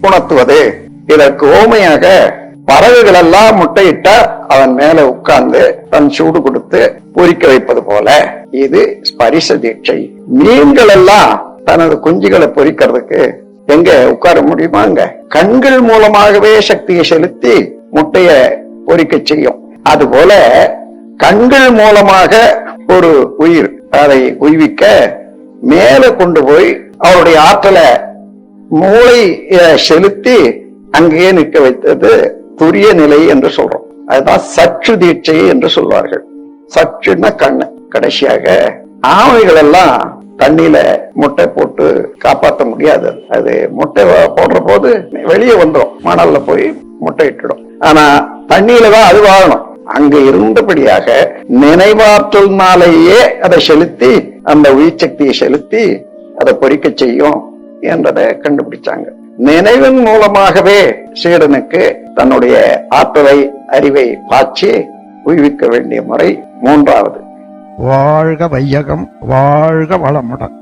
உணர்த்துவது. இதற்கு ஓமையாக பறவைகள் எல்லாம் முட்டையிட்டா அவன் மேல உட்கார்ந்து தன் சூடு கொடுத்து பொறிக்க வைப்பது போல இது ஸ்பரிச தீட்சை. மீன்கள் எல்லாம் தனது குஞ்சுகளை பொறிக்கிறதுக்கு எங்க உட்கார முடியுமாங்க? கண்கள் மூலமாகவே சக்தியை செலுத்தி முட்டைய பொறிக்க செய்யும். அதுபோல கண்கள் மூலமாக ஒரு உயிர் அதை உய்விக்க மேல கொண்டு போய் அவருடைய ஆற்றலை மூளைய செலுத்தி அங்கேயே நிற்க வைத்தது துரிய நிலை என்று சொல்றோம். அதுதான் சற்று தீட்சை என்று சொல்வார்கள். சற்றுன்னா கண்ணு. கடைசியாக ஆமைகள் எல்லாம் தண்ணியில முட்டை போட்டு காப்பாற்ற முடியாது. அது முட்டை போடுற போது வெளியே வந்துடும், மணல்ல போய் முட்டை இட்டுடும். ஆனா தண்ணியில தான் அது வாழணும். அங்க இருந்தபடியாக நினைவாற்றல்னாலேயே அதை செலுத்தி அந்த உயிர் சக்தியை செலுத்தி அதை பொறிக்க செய்யும் என்றதை கண்டுபிடிச்சாங்க. நினைவின் மூலமாகவே சீடனுக்கு தன்னுடைய ஆற்றலை அறிவை பாய்ச்சி உய்விக்க வேண்டிய முறை மூன்றாவது. வாழ்க வையகம், வாழ்க வளமுடன்.